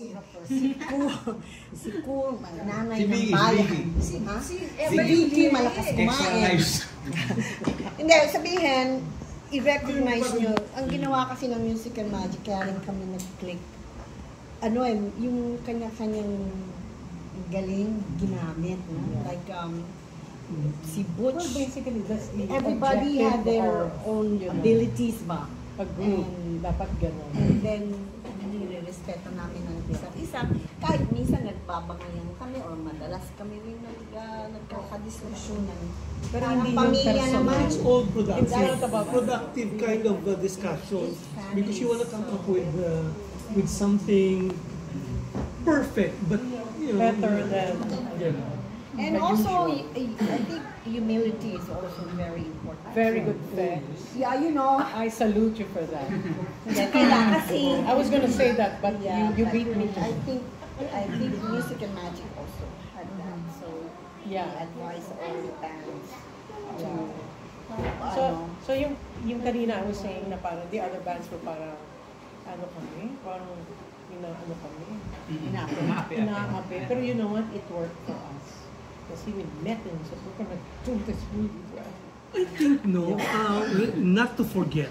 Si Ku, nanay ng bayan. Si Vicky, malakas kumain. Hindi, sabihin, i-recognize nyo, ang ginawa kasi ng Music and Magic, kaya rin kami nag-click. Ano yung kanya-kanyang galing ginamit. No? Like, si Butch, well, basically, everybody had their own abilities ba? Pag-group, dapat gano'n. And then, nire-respeto namin ang isa't isa. Kahit minsan nagbabangayan kami or madalas kami rin nagkakadiskusyonan. Pero hindi pamilya naman. It's all productive kind of discussion. Because you want to come up with something perfect, but you know, better than and also, I think humility is also very important. Very good thing. Yeah, you know. I salute you for that. Kasi, I was gonna say that, but yeah, you beat me. I think Music and Magic also had that. So yeah, advise all the bands to so yung kanina I was saying na parang the other bands were parang ano kami, parang ano kami, inaapi. Pero you know what? It worked for us. Kasi we met and so we're gonna do this movie. I think not to forget.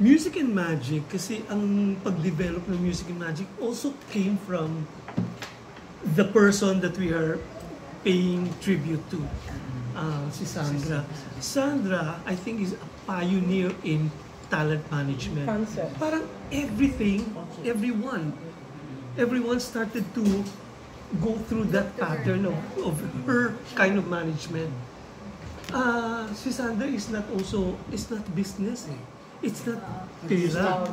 Music and Magic, kasi ang pag-develop ng Music and Magic also came from the person that we are paying tribute to, si Sandra. Sandra, I think, is a pioneer in talent management. Concept. Parang everyone started to go through that pattern of her kind of management. Si Sandra is not business. It's not pera.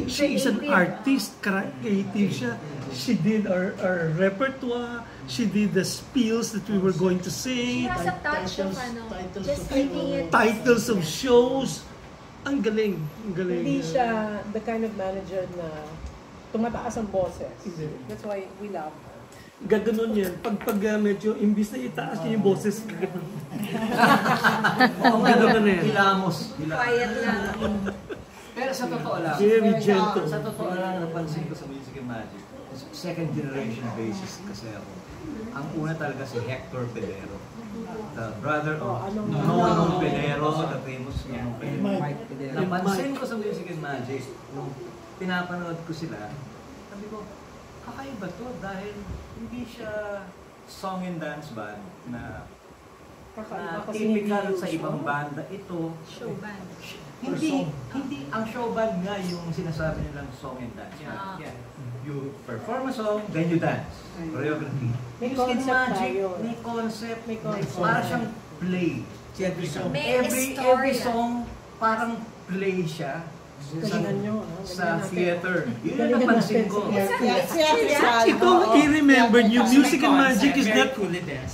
She is an artist, creative siya. She did our repertoire. She did the spills that we were going to sing. She has a touch of just making it. Titles of shows. Ang galing. Hindi siya the kind of manager na tumataas ang boses. That's why we love her. Gaganon yan. Pag medyo, imbis na itaas niya yung boses, gaganon. Gaganon na yan. Hilamos. Quiet lang. Pero sa totoo lang, very gentle. Sa totoo lang, napansin ko sa Music and Magic, second generation basis kasi ako. Ang una talaga si Hector Pedero. The brother of Nono Pedero, the famous Nono Pedero. Napansin ko sa Music and Magic, nung pinapanood ko sila, sabi ko, kakaiba to dahil hindi siya song and dance band na typical sa ibang banda. Ito, Show band. hindi ang show band nga yung sinasabi nilang song and dance. You perform a song, then you dance. Choreography. May Music and concept Magic, tayo. may concept, para siyang play. May Every story. song parang play siya sa theater. Yun yung napansin ko. Ito, i-remember nyo, Music and Magic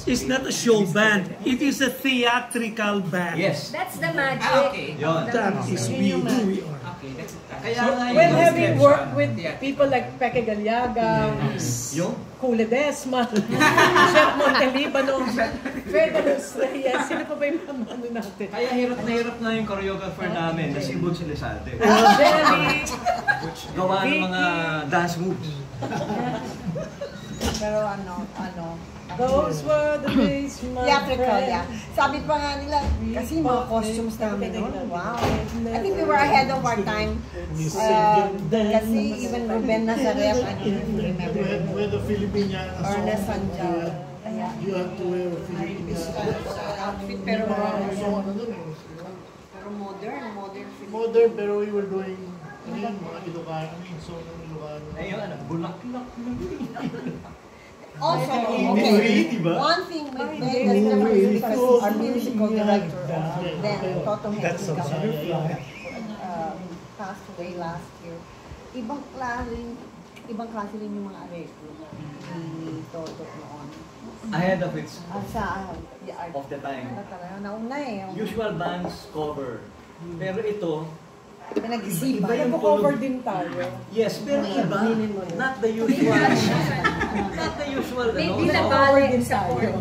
is not a show band. It is a theatrical band. Yes. That's the magic. Okay. That is who we are. Okay, that's it. Well, having worked with people like Peke Galiaga, Kule Desma, Chef Montelibano, Federus Reyes, sino pa ba yung ano natin? Kaya hirap na yung choreographer namin na si Butch Elizalde. Jerry, Gawa ng mga dance moves. Pero those were the days, my theatrical, friend. yeah. Sabi pa nga nila, kasi mga costumes namin noon, wow. I think we were ahead of our time. Kasi even Ruben Nazareth, I don't remember. We're the Filipiniana song. Ernest Sanjal. You have to wear a Filipiniana Outfit, pero modern. modern, pero we were doing mga Ilocano, song ng Ilocano. Ayun, bulaklak. Also, okay, one thing we made that's different because our musical director then, Toto Henrique, passed away last year. Ibang klase rin yung mga arreglo ni Toto noon. Ahead of its Of the time. Nauna Usual bands cover. Pero ito, pinag-isipan. Nag-cover din tayo. yes, pero iba. Not the usual. Not the usual. Maybe ano? nabalik sa port.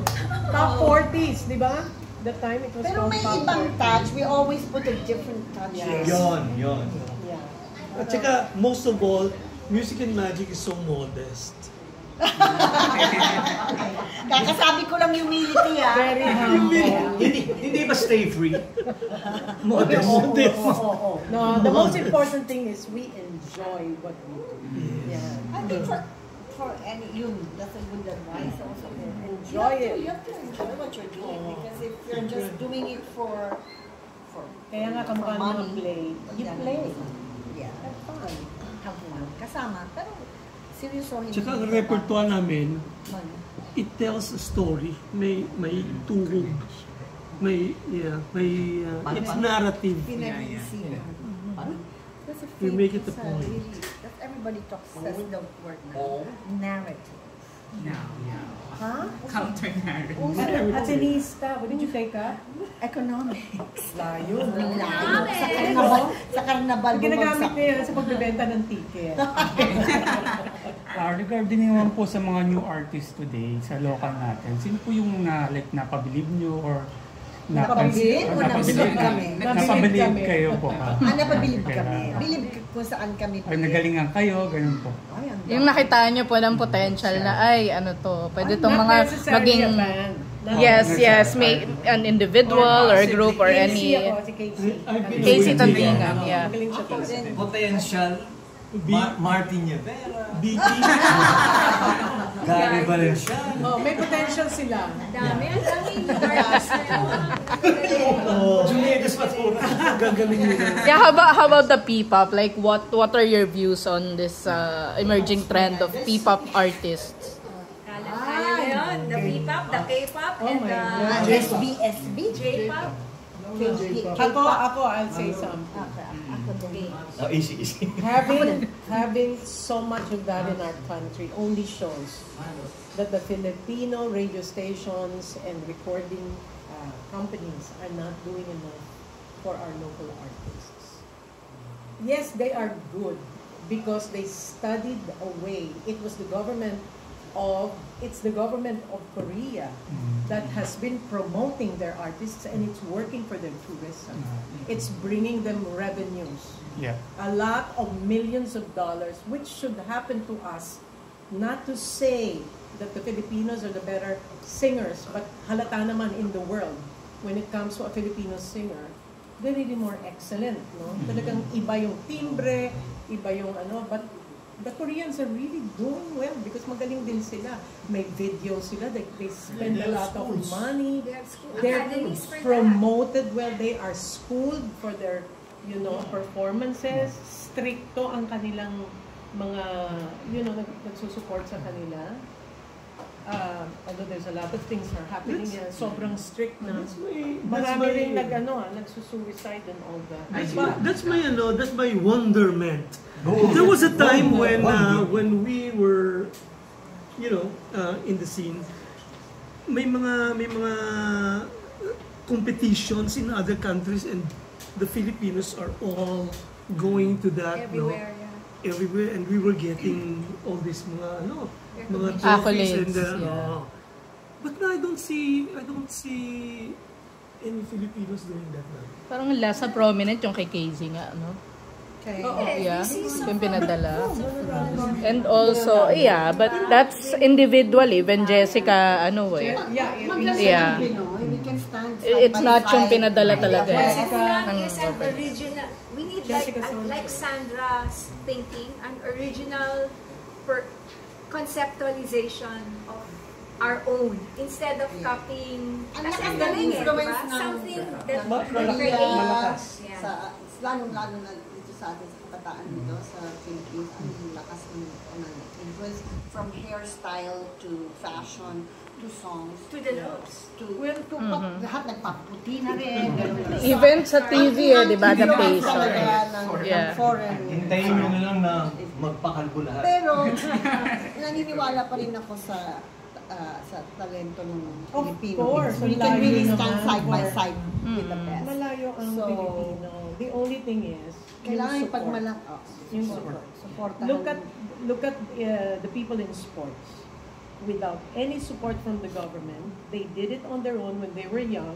Top 40s, di ba? That time it was Pero called may top ibang 40s. touch. We always put a different touch. Yeah. Yon. Yeah. At saka, most of all, Music and Magic is so modest. Kakasabi ko lang humility Very humble. Hindi ba stay free? Modest. Modest. No, the most important thing is we enjoy what we do. Yeah. I think for any that's a good advice also. Enjoy it. You have to enjoy what you're doing because if you're just doing it for Kaya nga kamukha money, naman play. You play. Yeah. Have fun. Have fun. Kasama. Pero seryosohin. Tsaka ang repertoire namin, Money. it tells a story. May tuhog. It's narrative. Pinag-iisipan. Kasi We make it a sa point. really, that everybody talks says the word now. Narrative. Huh? Counter-narrative. Atenista, what did you take up? Economics. Layo, no? Sa karnabal. Ginagamit niya yan sa pagbebenta ng ticket. Regarding naman po sa mga new artists today sa local natin, sino po yung napabilib nyo or Napabilib o nabilib kami? Napabilib kayo po. Napabilib kami. Bilib kung saan kami. Or nagalingan kayo, ganun po. Yung nakita nyo po ng potential na, ay, ano to, pwede itong Not mga necessarily maging, a band. yes, may an individual or group or Casey any, ako, si Casey. Casey Tandingan, yeah. Magaling siya talaga. Potential. Martin Yevera. BT. Gary Valenciano. Oh, may potential sila. Dami, ang dami yung artist na yun. Julieta Spatura. Gagaling nila. Yeah, how about the P-pop? Like, what are your views on this emerging trend of P-pop artists? Kaya na yun. The P-pop, the K-pop, Oh and my the God. SB. J-pop. Ako, I'll say something. Oh, easy. Having so much of that in our country only shows that the Filipino radio stations and recording companies are not doing enough for our local artists. Yes, they are good because they studied a way. It was the government of Korea that has been promoting their artists, and it's working for their tourism. It's bringing them revenues. Yeah. A lot of millions of dollars, which should happen to us. Not to say that the Filipinos are the better singers, but halata naman in the world when it comes to a Filipino singer, they're really more excellent, no? Talagang iba yung timbre, iba yung ano, but the Koreans are really doing well because magaling din sila. May video sila, they spend a lot of money. They have school They're academies for that. promoted well, they are schooled for their, performances. Stricto ang kanilang mga, nagsusupport sa kanila. Although there's a lot of things are happening, sobrang strict na. Marami rin nagsusuicide and all that. That's my wonderment. There was a time when we were, in the scene, may mga competitions in other countries, and the Filipinos are all going to that, Everywhere, everywhere, and we were getting all these mga trophies Accolades, and yeah. but now I don't see any Filipinos doing that now. Parang lasa prominent yung kay Casey nga, no? Yeah, yung pinadala. And also, but that's individual. Even Jessica, Yeah. We can stand it's not yung pinadala talaga. Jessica Ng is an government. original. We need Jessica like Sandra's thinking, an original conceptualization of our own instead of copying. Ang Kasi lakas ang ng galing influence diba? ng Something that Malakas. Yeah. Lalong-lalo na dito sa atin sa kabataan dito sa Philippines, ang lakas ng influence from hairstyle to fashion to songs To the looks. lahat nagpaputi na rin. Even sa TV, di ba, the Influence pace. talaga ng Yeah. foreign. Hintayin nyo na lang na magpakalbo lahat. Pero naniniwala pa rin ako sa talento ng Of Pilipino. course, We ang can layo really naman stand side by for- side with the best. Malayo ang So, Pilipino. The only thing is, Kailangan yung support. yung support. Look at the people in sports. Without any support from the government, they did it on their own when they were young.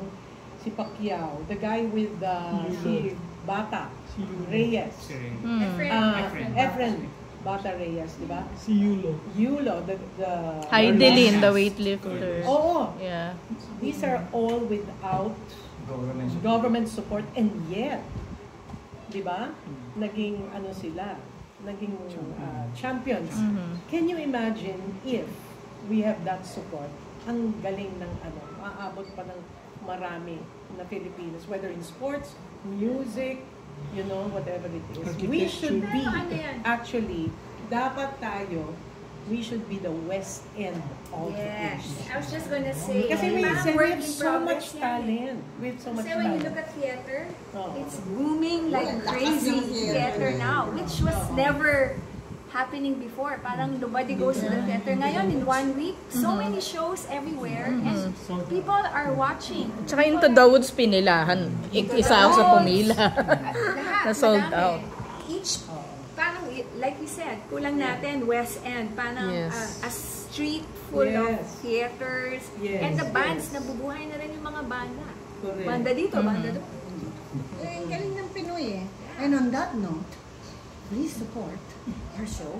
Si Pacquiao, the guy with si Bata, Reyes, Efren. Efren, Bata Reyes, di ba? Si Yulo. Yulo, the Heidelin, the weightlifter. Oo. Yeah. These are all without government support, and yet, di ba? Naging ano sila? Naging champions. Can you imagine if we have that support? Ang galing ng ano, maabot pa ng marami na Filipinos, whether in sports, music, you know, whatever it is. We should be, actually, dapat tayo, we should be the West End of the Yes. nation. I was just gonna say, Kasi we parang have work in so progress much yan eh. talent. We have so much Kasi when you talent. look at theater, Oo. it's booming like crazy theater now, which was never happening before. Parang nobody goes to the theater. Ngayon, in 1 week, so many shows everywhere, and people are watching. Tsaka into the woods pinilahan. Isa ako sa pumila. Lahat, Na sold madami. out. Each, parang, like you said, kulang natin, West End, parang Yes. a street full of Yes. Yes, theaters, and the bands, yes. nabubuhay na rin yung mga banda. Correct. Banda dito, banda doon. Eh, galing ng Pinoy eh. And on that note, please support our show.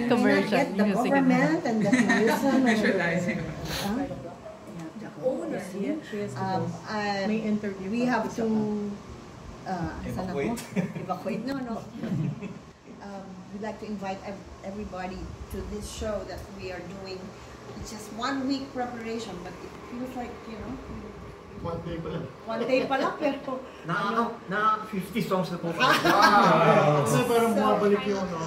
Commercial. Get the government and the tourism. Owner. She has to go. May interview We pa have isa to pa. saan ako? Evacuate. No. We'd like to invite everybody to this show that we are doing. It's just 1 week preparation, but it feels like, you know, 1 day pa lang. 1 day pa lang, pero Na 50 songs na po. Kasi parang bumabalik yung ano.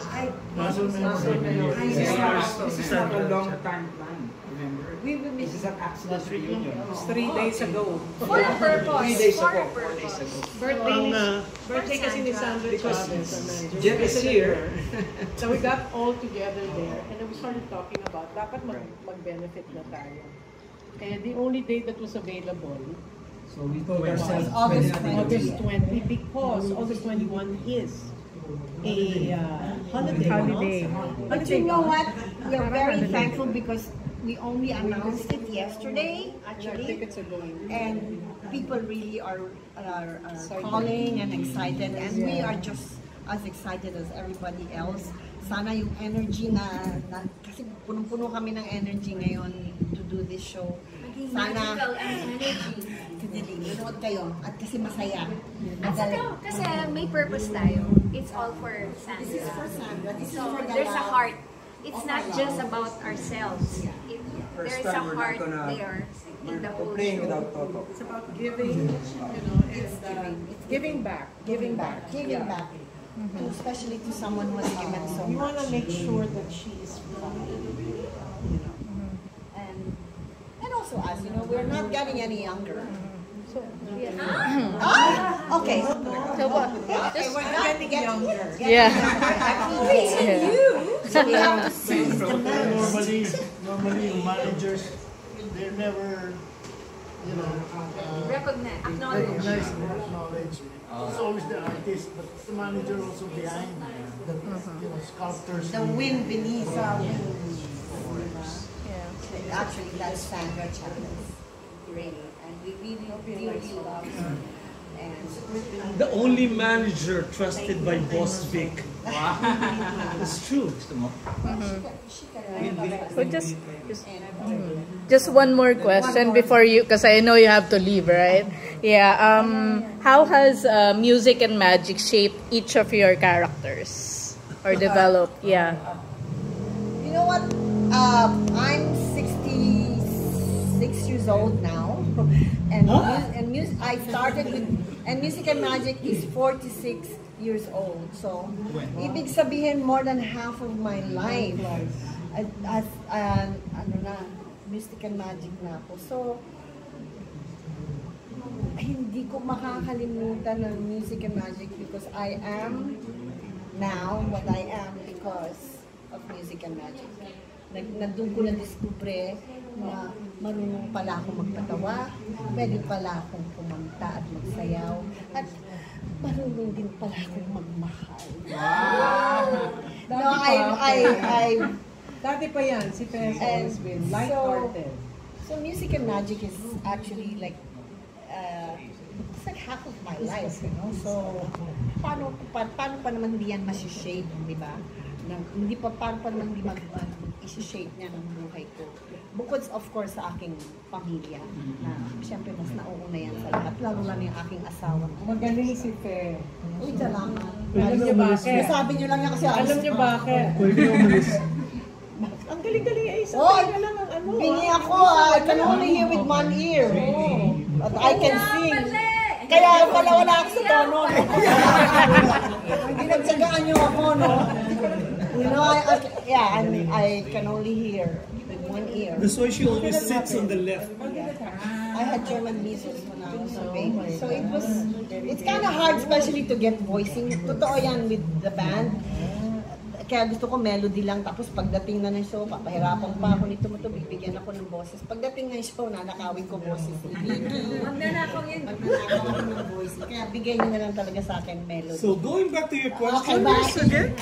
Muscle memory. This is not a long-time plan, remember? we will miss This is an accident reunion. 3 days ago. For a purpose. 3 days For ago, a 4 days purpose. ago. Birthday kasi ni Sandra Because Chavez. ang manager. Jeff is here. So we got all together there, and then we started talking about dapat mag-benefit na tayo. Kaya the only day that was available So we told ourselves August 20. August 20, because August 21 is a holiday. But you know what? We're very thankful because we only announced it yesterday, actually. Tickets are going. And people really are calling and excited, and we are just as excited as everybody else. Sana yung energy na kasi punong-puno kami ng energy ngayon to do this show. Maging Sana magical ang energy. nanood kayo at kasi masaya. At saka, kasi may purpose tayo. It's all for Sandra. This is for Sandra. This is So, for the there's a love. heart. It's not just about ourselves. There's a time we're not heart gonna- there in the whole Playing show. without Toto. It's about giving, you know, and giving back. Giving back. Especially to someone who has given so We much. want to make sure that she is fine. And also us, you know, we're not getting any younger. Okay. So what? Okay, we're not getting younger. Yeah. So we have to seize the Normally, yung managers, they're never, you know, Recognize, acknowledge. recognize or acknowledge. It's always the artist, but it's the manager also behind the, you know, sculptors. The wind beneath our wings. Yeah. Actually, that's Sandra Chavez. Really. And we really love her. And The only manager trusted by Boss Vic. It's true. So just one more question before you, because I know you have to leave, right? Yeah. How has music and magic shaped each of your characters or developed? Yeah. you know what? I'm 66 years old now, and music. I started with, and Music and Magic is 46 years old. So, ibig sabihin more than half of my life as ano na, Music and Magic na ako. So, hindi ko makakalimutan ng Music and Magic because I am now what I am because of Music and Magic. Nandun ko na-discover na marunong pala akong magpatawa, pwede pala akong kumanta at magsayaw, at marunong din pala akong magmahal. No, I Dati pa yan, si Tess always been light-hearted. So Music and Magic is actually like like half of my life, you know. So, paano pa naman hindi yan masishade, di ba? Paano pa naman hindi isi-shade niya ng buhay ko. Bukod, of course, sa aking pamilya, na siyempre mas nauuna yan sa lahat, lalo lang yung aking asawa. Magaling si Fe. Uy, salamat. Alam niyo bakit? Sabi niyo lang yan kasi alam niyo bakit? Ang galing-galing ay isa na lang ang ano. Bingi ako, I can only hear with one ear. But I can sing. Kaya pala wala ako sa tono. Ginagsagaan niyo ako, no? You know, I can only hear with one ear. That's why she always sits on the left. I had German measles when I was a baby. So it's kind of hard, especially to get voicing. Totoo yan with the band. Kaya gusto ko melody lang, tapos pagdating na ng show, papahirapan pa ako nito bibigyan ako ng boses. Pagdating ng show, nanakawin ko boses. Magnanakaw yun. Magnanakaw ako ng voice. Kaya bigay niyo na lang talaga sa akin melody. So going back to your question, again?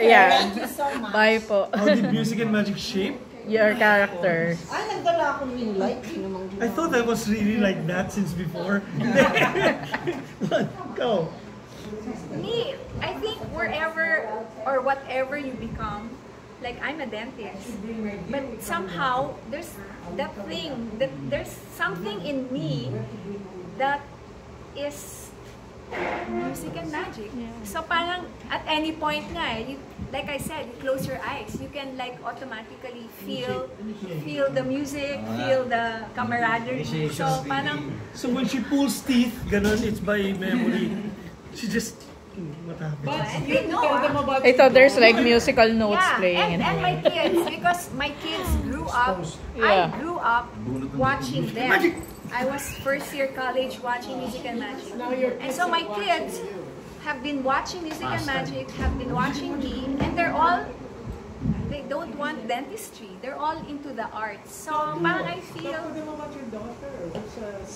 Yeah. Thank you so much. Bye po. How did music and magic shape? Your character. Ay, nagdala ako ng light. I thought I was really like that since before. Go. Me, I think wherever or whatever you become, like I'm a dentist, but somehow there's that thing, that there's something in me that is music and magic. So parang at any point nga, like I said, you close your eyes, you can like automatically feel the music, feel the camaraderie. So parang... So when she pulls teeth, ganon, it's by memory. She just... What happened? But you tell them about Ito, there's like musical notes playing. And my kids, because my kids grew up, I grew up watching them. I was first year college watching Music and Magic. And so my kids have been watching Music and Magic, have been watching me, and they don't want dentistry. They're all into the arts. So parang I feel... Talk to them about your daughter.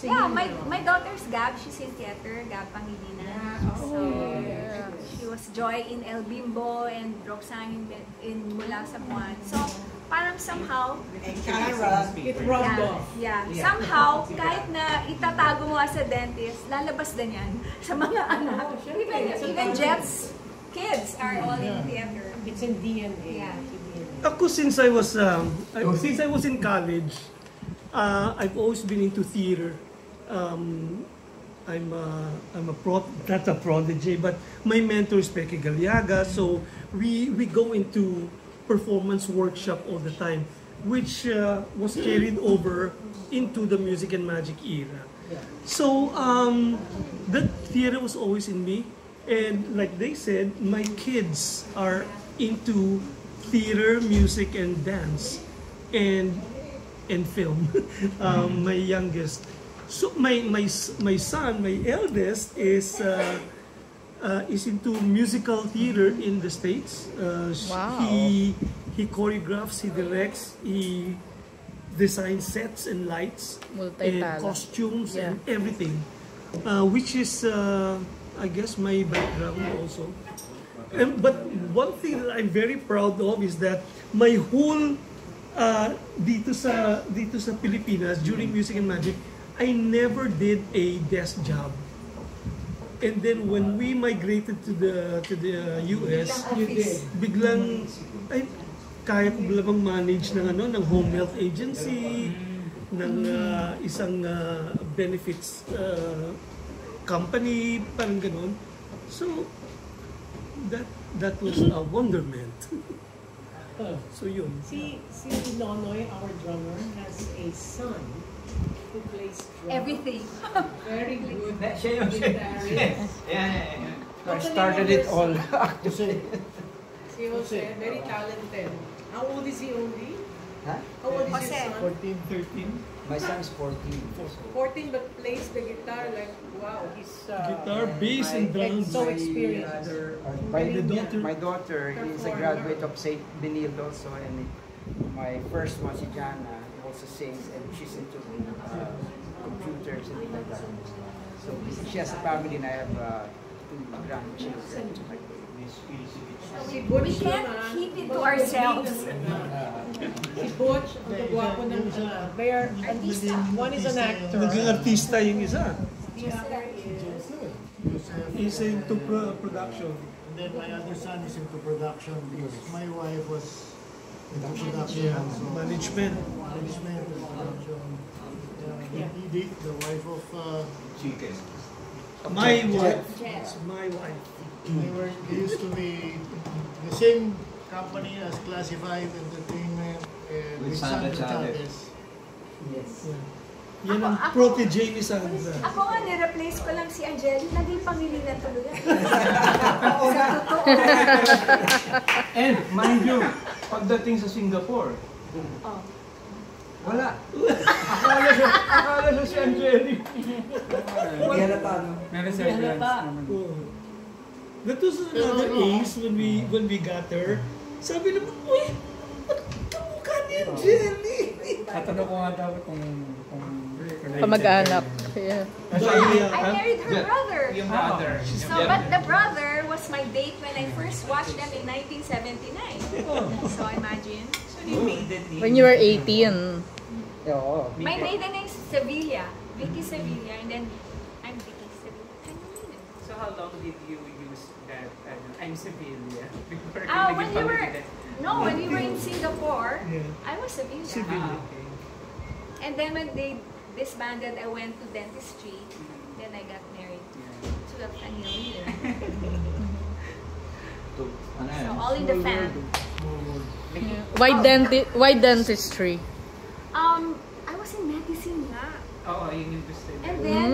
Yeah, my daughter's Gab. She's in theater, Gab Pangilinan. So she was Joy in El Bimbo and Roxanne in Mula sa Buwan. So parang somehow... It rubbed off. Yeah. Somehow, kahit na itatago mo sa dentist, lalabas din yan sa mga anak. Even Jet's kids are all in theater. It's in DNA. Yeah. Ako, since I was in college, I've always been into theater. I'm not a prodigy, but my mentor is Peque Galiaga, so we go into performance workshop all the time, which was carried over into the Music and Magic era. So that theater was always in me, and like they said, my kids are into theater, music, and dance, and film. My youngest, so my son, my eldest, is into musical theater in the States. Wow. He choreographs, he directs, he designs sets and lights and costumes and everything, which is I guess my background also. But one thing that I'm very proud of is that my whole dito sa Pilipinas during Music and Magic, I never did a desk job. And then when we migrated to the US, biglang ay kaya ko biglang manage ng home health agency, ng isang benefits company, parang ganon. So that was a wonderment. So yun. See Nonoy, our drummer, has a son who plays drums. Everything. Very good. I started it all. Si Jose, very talented. How old is he only? Huh? How old is Jose. your son? 14, 13. My son's 14. 14, but plays the guitar like, wow, he's... Guitar, bass, and drums. So experienced. My daughter is a graduate of St. Benilde also, and my first one, si Jana, also sings, and she's into computers and things like that. So she has a family, and I have 2 grandchildren. We can't keep it to ourselves. Si Butch, ang gwapo ng... They are, at least one is an actor. Naging artista yung isa. The other is Joseph. He's into production. And then my other son is into production because my wife was into production also. Management. Management and production. Edith, the wife of Chicken. My wife. It's my wife. they used to be the same company as Classified Entertainment and With with Sandra Sandra Chavez. Chavez. Yes. Yan ang protege ni Sandra. Ako nga, nireplace ko lang si Angeli. Naging Pangilinan tuloy yan. Sa totoo. And mind you, pagdating sa Singapore, Oh. wala. Akala siya si Angeli. Hindi halata, no? May resemblance naman. That was another ace when we got her. Sabi naman, uy, ba't kamukha ni Angeli? Tatanong ko nga daw kung Kamag-anak. Yeah. I married her brother. Yung brother. So, but the brother was my date when I first watched them in 1979. So, imagine. When you were 18. Oo. My maiden name is Sevilla. Vicky Sevilla. And then, I'm Vicky Sevilla. So how long did you use that? I'm Sevilla. When you were, when we were in Singapore, I was Sevilla. Okay. And then when they disbanded, I went to dentistry. Then I got married to a family. So all in the fam. Why dentistry? I was in medicine nga. Oo, yun yung gusto. And then,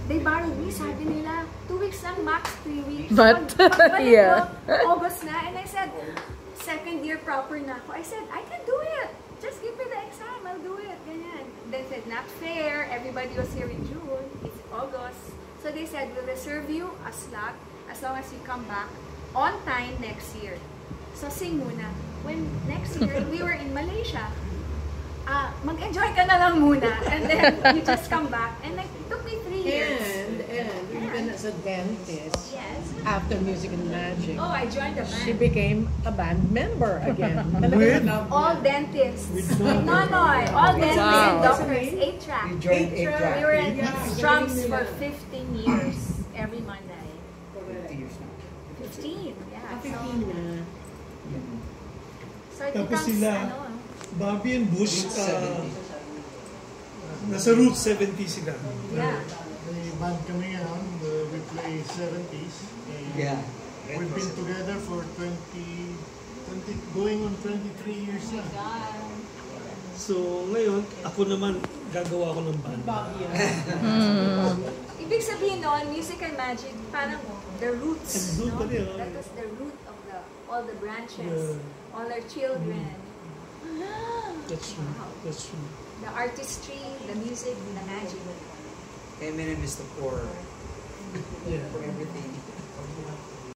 they borrowed me. Sabi nila, 2 weeks lang, max 3 weeks. But, Pagbalik yeah. ko, August na. And I said, second year proper na ako. I said, I can do it. Just give me the exam. I'll do it. Ganyan. They said, not fair. Everybody was here in June. It's August. So they said, we'll reserve you a slot as long as you come back on time next year. So sing muna. When next year, we were in Malaysia. Mag-enjoy ka na lang muna. And then, you just come back. And it took me 3 years. And even as a dentist, Yes. after Music and Magic, Oh, I joined the she band. became a band member again. With? All dentists. Nonoy. All dentists and Wow. doctors. 8 track. You joined Eight track. We were in drums for 15 years every Monday. 50 years now. 15. Yeah. 15 na. So it Tapos becomes, sila, Bobby and Bush, nasa Route 70 sila. yeah. May band kami ngayon. We play 70s. And Yeah. we've been together for 20, going on 23 years na. So ngayon, ako naman gagawa ko ng banda. Ibig sabihin nun, Music and Magic, parang the roots, Ang root no? pa rin, That was the root of all the branches, all our children. That's true. That's true. The artistry, the music, the magic. Eminem is the core Yeah. for everything.